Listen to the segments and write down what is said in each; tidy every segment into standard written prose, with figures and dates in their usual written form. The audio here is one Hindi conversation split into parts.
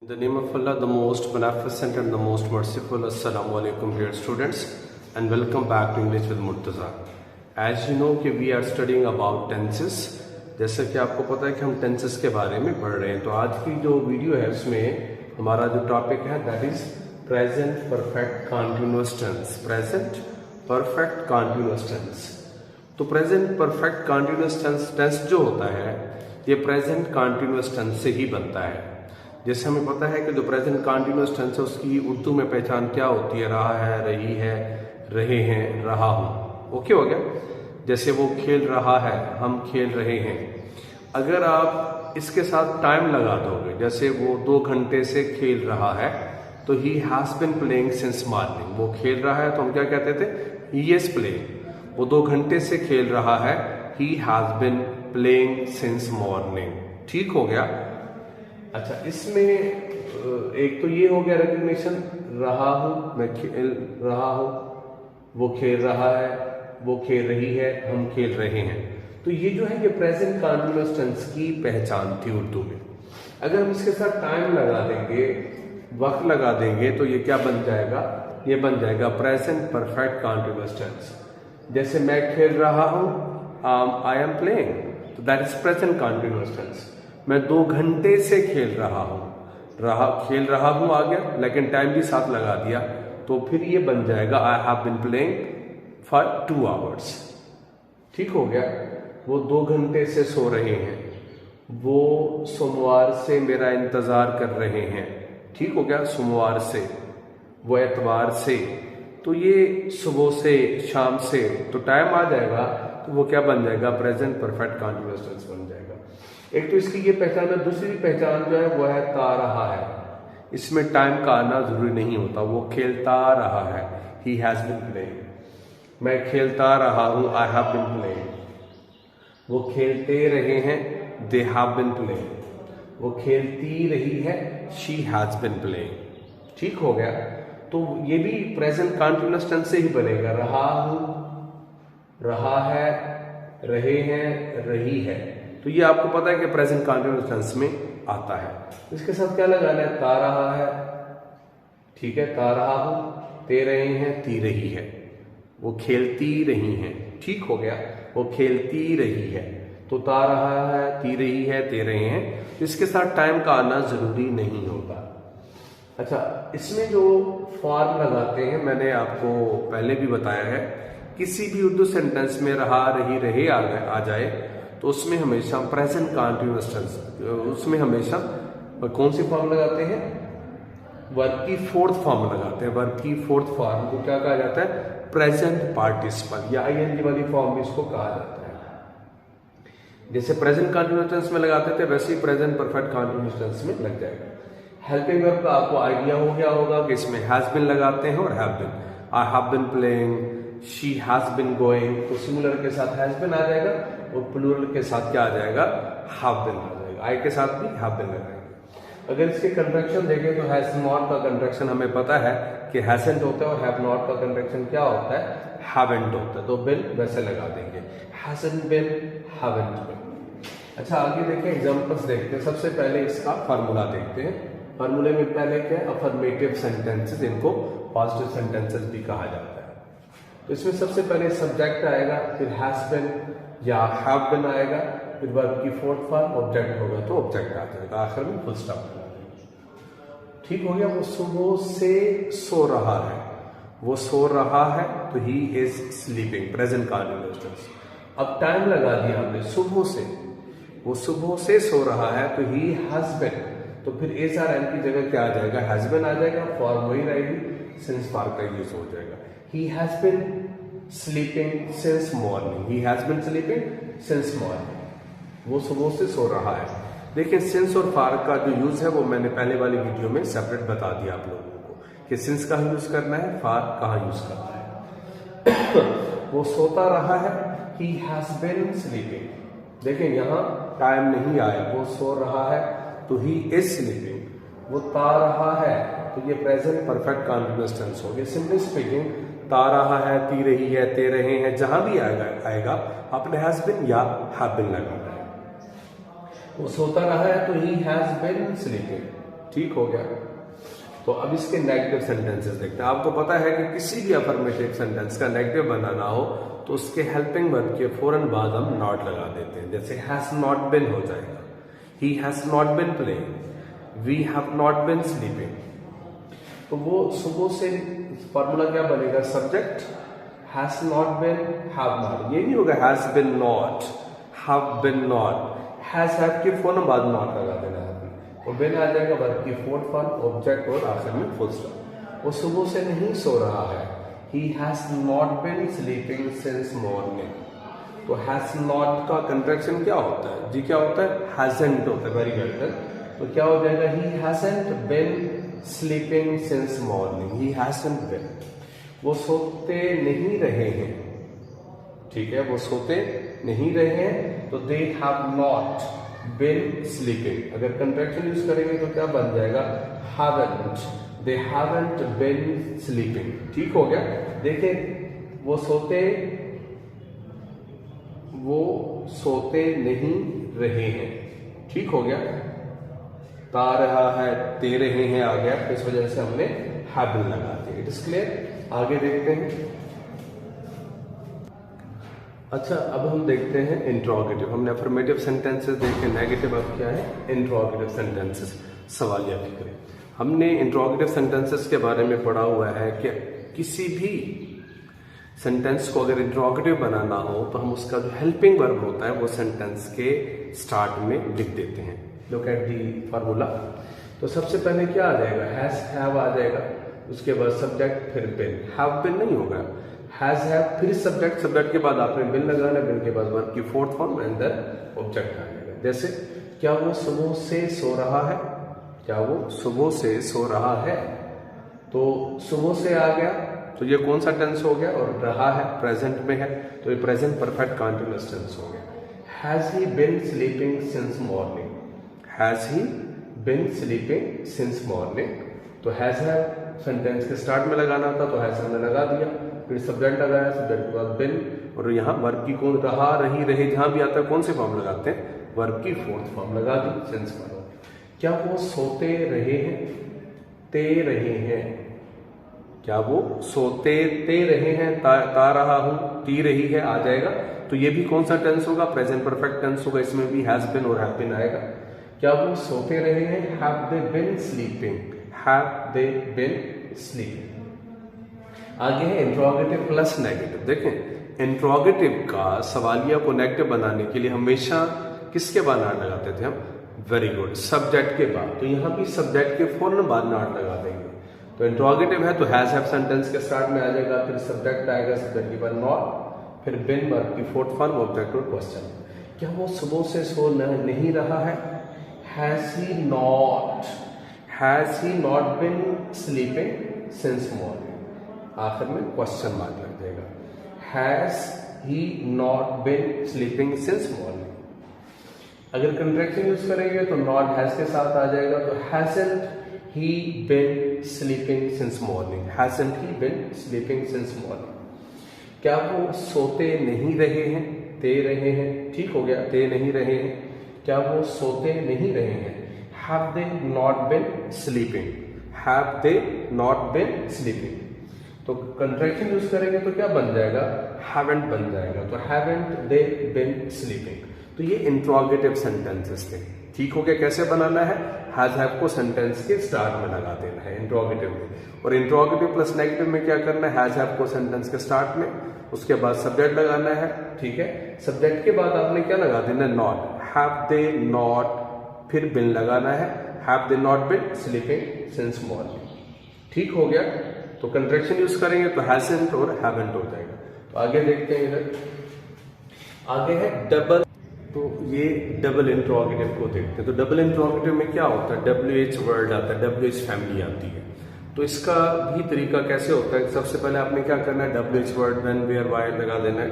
In the name of Allah, the most beneficent and the most merciful, Assalamu alaikum dear students, and welcome back to English with Murtaza. As you know कि we are studying about tenses. जैसा कि आपको पता है कि हम tenses के बारे में पढ़ रहे हैं, तो आज की जो वीडियो है उसमें हमारा जो टॉपिक है that is present perfect continuous tense. Present perfect continuous tense. तो प्रेजेंट परफेक्ट कॉन्टिन्यूस टेंस जो होता है ये प्रेजेंट कॉन्टिन्यूस टेंस से ही बनता है। जैसे हमें पता है कि जो प्रेजेंट कॉन्टिन्यूस टेंस है उसकी उर्दू में पहचान क्या होती है, रहा है, रही है, रहे हैं, रहा हूं। ओके हो गया। जैसे वो खेल रहा है, हम खेल रहे हैं। अगर आप इसके साथ टाइम लगा दोगे, जैसे वो 2 घंटे से खेल रहा है, तो he has been playing since morning. वो खेल रहा है तो हम क्या कहते थे, ही इज प्लेइंग। वो 2 घंटे से खेल रहा है, he has been playing since morning. ठीक हो गया। अच्छा, इसमें एक तो ये हो गया रिकग्निशन, रहा हूं, मैं खेल रहा हूं, वो खेल रहा है, वो खेल रही है, हम खेल रहे हैं। तो ये जो है ये प्रेजेंट कॉन्टिन्यूअस टेंस की पहचान थी उर्दू में। अगर हम इसके साथ टाइम लगा देंगे, वक्त लगा देंगे, तो ये क्या बन जाएगा, ये बन जाएगा प्रेजेंट परफेक्ट कॉन्टिन्यूअस टेंस। जैसे मैं खेल रहा हूं, आई एम प्लेइंग, तो that is present continuous tense. मैं 2 घंटे से खेल रहा हूं, खेल रहा हूं आ गया, लेकिन टाइम भी साथ लगा दिया, तो फिर ये बन जाएगा I have been playing for 2 hours. ठीक हो गया। वो 2 घंटे से सो रहे हैं, वो सोमवार से मेरा इंतजार कर रहे हैं। ठीक हो गया। सोमवार से, वो एतवार से, तो ये सुबह से, शाम से, तो टाइम आ जाएगा, तो वो क्या बन जाएगा, प्रेजेंट परफेक्ट कॉन्टिन्यूअस टेंस बन जाएगा। एक तो इसकी ये पहचान है। दूसरी पहचान जो है वो है ता रहा है। इसमें टाइम का आना जरूरी नहीं होता। वो खेलता रहा है, ही हैज बिन प्लेइंग। मैं खेलता रहा हूं, आई हैव बिन प्लेइंग। वो खेलते रहे हैं, दे हैव बिन प्लेइंग। वो खेलती रही है, शी हैज बिन प्लेइंग। ठीक हो गया। तो ये भी प्रेजेंट कॉन्टिन्यूअस टेंस से ही बनेगा। रहा हूं, रहा है, रहे हैं, रही है। तो ये आपको पता है कि प्रेजेंट कॉन्टिन्यूअस टेंस में आता है। इसके साथ क्या लगाना है, ता रहा है। ठीक है, ता रहा हूं, ते रहे हैं, ती रही है। वो खेलती रही हैं। ठीक हो गया। वो खेलती रही है, तो ता रहा है, ती रही है, ते रहे हैं। इसके साथ टाइम का आना जरूरी नहीं होता। अच्छा, इसमें जो फॉर्म लगाते हैं मैंने आपको पहले भी बताया है। किसी भी उर्दू सेंटेंस में रहा, रही, रहे आ जाए, तो उसमें हमेशा प्रेजेंट कॉन्टिन्यूअस टेंस, उसमें हमेशा कौन सी फॉर्म लगाते हैं, वर्ब की 4th फॉर्म लगाते हैं। वर्ब की 4th फॉर्म को क्या कहा जाता है, प्रेजेंट पार्टिसिपल, या आईएनजी वाली फॉर्म भी इसको कहा जाता है। जैसे प्रेजेंट कॉन्टिन्यूअस टेंस में लगाते थे, वैसे ही प्रेजेंट परफेक्ट कॉन्टिन्यूअस टेंस में लग जाएगा। हेल्पिंग वर्ब का आपको आइडिया हो गया होगा कि इसमें हैज बिन लगाते हैं और have been. I have been playing, she has been going, तो सिंगुलर के साथ हैज बिन आ जाएगा और प्लूरल के साथ क्या आ जाएगा, हैव बिन आ जाएगा। आई के साथ भी हैव बिन लगाएंगे। अगर इसके कंट्रैक्शन देखें तो हैज नॉट का कंट्रैक्शन हमें पता है कि हैजंट होता है, और हैव नॉट का कंट्रैक्शन क्या होता है, हैवंट होता है। तो बिन वैसे लगा देंगे, हैजंट बिन, हैवंट बिन। अच्छा, आगे देखें, एग्जांपल्स देखते हैं। सबसे पहले इसका फार्मूला देखते हैं। फार्मूले में पहले क्या है, अफर्मेटिव सेंटेंसेस, इनको पॉजिटिव सेंटेंसेस भी कहा जाता है। तो इसमें सबसे पहले सब्जेक्ट आएगा, फिर हैज बिन या हैव बिन आएगा, फिर वर्ब की 4th फॉर्म, ऑब्जेक्ट होगा तो ऑब्जेक्ट आ जाएगा, आखिर में फुल स्टॉप लगा देंगे। ठीक हो गया। वो सुबह से सो रहा है, वो सो रहा है, तो he is sleeping, present continuous tense. अब टाइम लगा दिया हमने, सुबह से, वो सुबह से सो रहा है, तो ही हैज बिन, तो फिर एस आर एन की जगह क्या आ जाएगा, हैज बिन आ जाएगा, फॉर्म वही रहेगी, सिंस फॉर का यूज हो जाएगा। He has been sleeping since morning, he has been sleeping since morning. वो सुबह से सो रहा है। देखिए, सिंस और फॉर का जो यूज है वो मैंने पहले वाली वीडियो में सेपरेट बता दिया आप लोगों को कि सिंस कहाँ यूज करना है, फॉर कहाँ यूज करना है। वो सोता रहा है, ही हैज बिन स्लीपिंग। देखिए, यहाँ टाइम नहीं आया, वो सो रहा है, तो ही इज स्लीपिंग। वो ता रहा है, तो ये प्रेजेंट परफेक्ट कॉन्टिन्यूअस टेंस हो गया। सिंपली स्पीकिंग, ता रहा है, ती रही है, ते रहे हैं, जहां भी आएगा आपने हैज बिन या हैव बिन लगाना है। वो सोता रहा है, तो ही हैज बिन स्लीपिंग। ठीक हो गया। तो अब इसके नेगेटिव सेंटेंसेस देखते हैं। आपको पता है कि किसी भी अफर्मेटिव सेंटेंस का नेगेटिव बनाना हो तो उसके हेल्पिंग वर्ब के फौरन बाद हम नॉट लगा देते हैं। जैसे हैज नॉट बिन हो जाएगा, he has not been playing, we have not been sleeping. तो वो सुबह से फॉर्मूला क्या बनेगा, subject has not been, have not. ये नहीं होगा has been not, have been not, has have के फौरन बाद नॉट लगा देना है और बिन आ जाएगा वर्ब की फोर्थ फॉर्म, ऑब्जेक्ट और आखिर में फुल स्टॉप। वो सुबह से नहीं सो रहा है, he has not been sleeping since morning। तो has not का कंट्रैक्शन क्या होता है जी, क्या होता है, hasn't होता है, वेरी गुड। तो क्या हो जाएगा, he hasn't been sleeping since morning, he hasn't been, वो सोते नहीं रहे हैं, ठीक है, वो सोते नहीं रहे हैं। तो they have not been sleeping, अगर कंट्रैक्शन यूज करेंगे तो क्या बन जाएगा, haven't, they haven't been sleeping। ठीक हो गया। देखिए वो सोते नहीं रहे हैं, ठीक हो गया। ता रहा है, ते रहे हैं आ गया, इस वजह से हमने have been लगा दिया। It is clear. आगे देखते हैं। अच्छा, अब हम देखते हैं इंट्रोगेटिव। हमने अफर्मेटिव सेंटेंसेस देखे, नेगेटिव अब क्या है, इंट्रोगेटिव सेंटेंसेस, सवालिया फिक्र। हमने इंट्रोगेटिव सेंटेंसेस के बारे में पढ़ा हुआ है कि किसी भी सेंटेंस को अगर इंट्रोगेटिव बनाना हो तो हम उसका जो हेल्पिंग वर्ब होता है वो सेंटेंस के स्टार्ट में लिख देते हैं। Look at the formula. तो सबसे पहले क्या आ जाएगा, हैज हैव आ जाएगा, उसके बाद सब्जेक्ट फिर बिन, हैव बिन नहीं होगा, हैज हैव फिर सब्जेक्ट, सब्जेक्ट के बाद आपने बिन लगाना, बिन के बाद वर्ब की fourth form and then object आ जाएगा। जैसे क्या वो सुबह से सो रहा है, क्या वो सुबह से सो रहा है, तो सुबह से आ गया तो ये कौन सा टेंस हो गया, और रहा है प्रेजेंट में है तो ये प्रेजेंट परफेक्ट कंटीन्यूअस टेंस हो गया। Has he been sleeping since morning, has he been sleeping since morning. तो हैज है सेंटेंस के स्टार्ट में लगाना था तो हैज हमने लगा दिया, फिर सब्जेक्ट लगाया, सब्जेक्ट के बाद बिन, और यहाँ वर्ब की कौन, रहा, रही, रहे, जहां भी आता है कौन से फॉर्म लगाते हैं, वर्ब की फोर्थ फॉर्म लगा दी, सिंस फॉर्म। क्या वो सोते रहे हैं, ते रहे हैं, क्या वो सोते ते रहे हैं, ता रहा हूं, ती रही है आ जाएगा। तो ये भी कौन सा टेंस होगा, प्रेजेंट परफेक्ट टेंस होगा, इसमें भी हैज बिन और हैव बिन आएगा। क्या वो सोते रहे हैं, have they been sleeping, have they been sleeping. आगे है इंट्रोगेटिव प्लस नेगेटिव। देखें इंट्रोगेटिव का सवालिया को नेगेटिव बनाने के लिए हमेशा किसके बाद नाट लगाते थे हम, वेरी गुड, सब्जेक्ट के बाद। तो यहां भी सब्जेक्ट के फौरन बाद नाट लगा देंगे। तो इंट्रोगेटिव है तो हैज हैव सेंटेंस के स्टार्ट में आ जाएगा, फिर सब्जेक्ट आएगा, सब्जेक्ट के बाद नॉट, फिर बिन, वर्ब की फोर्थ फॉर्म, ऑब्जेक्ट और क्वेश्चन। क्या वो सुबह से सो नहीं रहा है, has he not been sleeping since morning, आखिर में क्वेश्चन मार्क लग जाएगा, has he not been sleeping since morning. अगर कंट्रैक्शन यूज करेंगे तो नॉट हैज के साथ आ जाएगा, तो hasn't he been sleeping since morning, hasn't he been sleeping since morning. क्या वो सोते नहीं रहे हैं, ते रहे हैं, ठीक हो गया, ते नहीं रहे हैं। क्या वो सोते नहीं रहे हैं, have they not been sleeping, have they not been sleeping. तो कंट्रैक्शन यूज करेंगे तो क्या बन जाएगा, हैवेंट बन जाएगा, तो हैवेंट दे बिन स्लीपिंग। तो ये इंट्रोगेटिव सेंटेंसेस थे, ठीक हो गया। कैसे बनाना है, हैज हैव को सेंटेंस के स्टार्ट में लगा देना है इंट्रोगेटिव में, और इंट्रोगेटिव प्लस नेगेटिव में क्या करना है, हैज हैव को सेंटेंस के स्टार्ट में, उसके बाद सब्जेक्ट लगाना है, ठीक है। सब्जेक्ट के बाद आपने क्या लगा देना, नॉट, हैव दे नॉट, फिर बिन लगाना है, have they not been sleeping since morning, ठीक हो गया। तो कंट्रैक्शन यूज करेंगे तो हैजंट और हैवेंट हो जाएगा। तो आगे देखते हैं, इधर आगे है डबल। तो ये डबल इंट्रोगेटिव को देखते हैं। तो डबल इंट्रोगेटिव में क्या होता है, WH वर्ड आता है, WH फैमिली आती है। तो इसका भी तरीका कैसे होता है, सबसे पहले आपने क्या करना है, WH word when where why लगा देना है,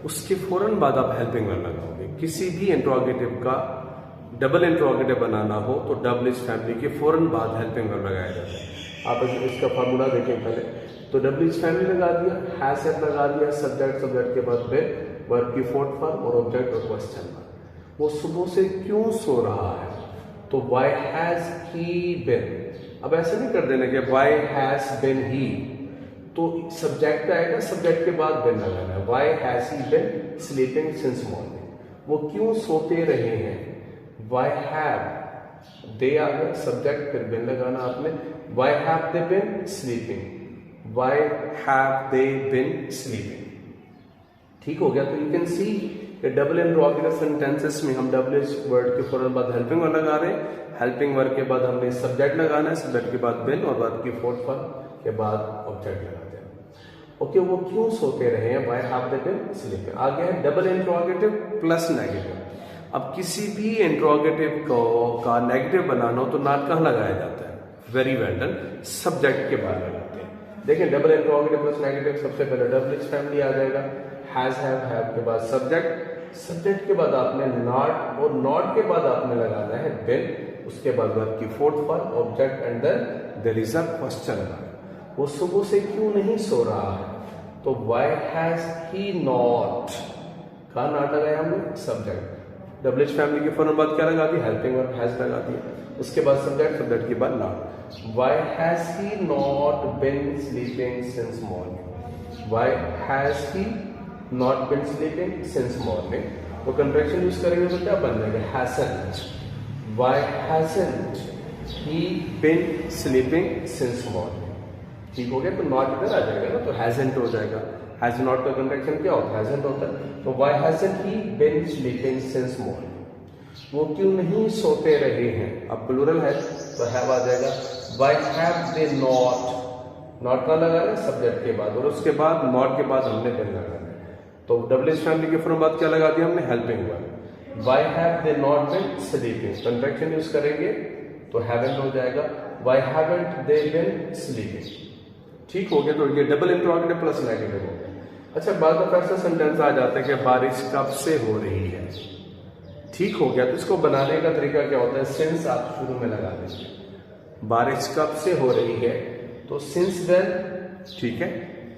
उसके फौरन बाद आप हेल्पिंग वर्ड लगाओगे। किसी भी इंट्रोगेटिव का डबल इंट्रोगेटिव बनाना हो तो WH फैमिली के फौरन बाद हेल्पिंग वर्ड लगाया जाता है। आप इसका फार्मूला देखें पहले, तो WH फैमिली लगा दिया, हैज हैव लगा दिया, सब्जेक्ट, सब्जेक्ट के बाद फिर वर्ब की फोर्थ फॉर्म और ऑब्जेक्ट और क्वेश्चन मार्क। वो सुबह से क्यों सो रहा है, तो why has he been, अब ऐसे नहीं कर देना कि why has been he, तो सब्जेक्ट आएगा, सब्जेक्ट के बाद been लगाना है। why has he been sleeping since morning, वो क्यों सोते रहे हैं। why have they आ गया सब्जेक्ट, फिर been लगाना आपने। why have they been sleeping, why have they been sleeping, ठीक हो गया। तो you can see double interrogative sentences में हम डबल वर्ड के फौरन बाद हेल्पिंग वर्ड लगा रहे हैं, हेल्पिंग वर्ड के बाद हमने सब्जेक्ट लगाना है, सब्जेक्ट के बाद बिन और बाद की फोर्थ फॉर्म के बाद ऑब्जेक्ट लगाते हैं। ओके, वो क्यों सोते रहे हैं, why have they been sleeping. आगे है डबल इंट्रोगेटिव प्लस नेगेटिव। अब किसी भी इंट्रोगेटिव को का नेगेटिव बनाना हो तो नॉट कहाँ लगाया जाता है, वेरी वेल डन, सब्जेक्ट के बाद लगाते हैं। देखिए डबल इंट्रोगेटिव प्लस नेगेटिव, सबसे पहले डबल फैमिली आ जाएगा, हैज हैव के बाद सब्जेक्ट, सब्जेक्ट के बाद आपने नॉट और नॉट के बाद आपने लगाना है बिन, उसके बाद वर्ब की fourth form object and then there is a question mark. वो सुबह से क्यों नहीं सो रहा है, तो व्हाई हैज ही नॉट, कहा नॉट लगाया हमने सब्जेक्ट, डबल फैमिली के फॉर्म बाद क्या लगा दी, हेल्पिंग वर्ब हैज लगा दिया, उसके बाद सब्जेक्ट, सब्जेक्ट के बाद not. Why has he not been sleeping since morning, why has he not been sleeping since morning, तो कंट्रैक्शन यूज करेंगे तो क्या बन जाएगा, hasn't, why hasn't he been sleeping since morning, ठीक हो गया। तो नॉट इधर आ जाएगा ना, तो हैजंट हो जाएगा, हैज नॉट का कंट्रैक्शन क्या होता है, हैजंट होता है। तो why hasn't he been sleeping since morning, वो क्यों नहीं सोते रहे हैं, अब प्लूरल है तो हैव आ जाएगा, व्हाई हैव दे नॉट का लगा रहे सब्जेक्ट के बाद, और उसके बाद नॉट के बाद हमने बिन लगाना है, तो डबल फैमिली के फॉर्म बाद क्या लगा दिया हमने, helping verb. Why have they not been sleeping, contraction use करेंगे तो हैवंट हो जाएगा, why haven't they been sleeping, ठीक हो गया। तो ये डबल इंट्रोगेटिव प्लस नेगेटिव हो गया। अच्छा, बाद में ऐसा सेंटेंस आ जाता है कि बारिश कब से हो रही है, ठीक हो गया। तो इसको बनाने का तरीका क्या होता है, सिंस आप शुरू में लगा देंगे, बारिश कब से हो रही है तो सिंस व्हेन, ठीक है।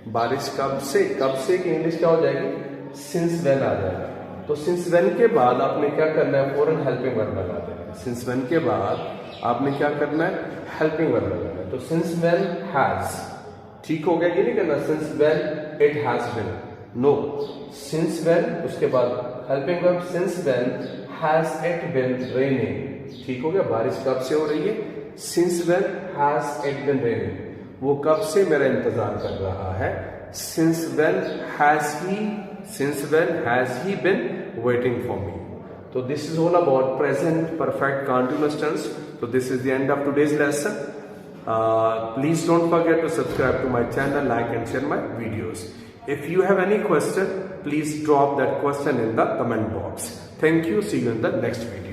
बारिश कब से की इंग्लिश क्या हो जाएगी, सिंस व्हेन आ जाएगा। तो सिंस व्हेन के बाद आपने क्या करना है, फौरन हेल्पिंग वर्ब लगा देना है। सिंस व्हेन के बाद आपने क्या करना है, हेल्पिंग वर्ब लगाना है। तो सिंस व्हेन हैज, ठीक हो गया। ये नहीं करना since when it has been, no, since when उसके बाद helping verb, since when has it been raining, ठीक हो गया। बारिश कब से हो रही है, since when has it been raining, वो कब से मेरा इंतजार कर रहा है, since when has he been waiting for me. तो this is all about present perfect continuous tense. तो this is the end of today's lesson. Please don't forget to subscribe to my channel, like and share my videos. If you have any question, please drop that question in the comment box. Thank you. See you in the next video.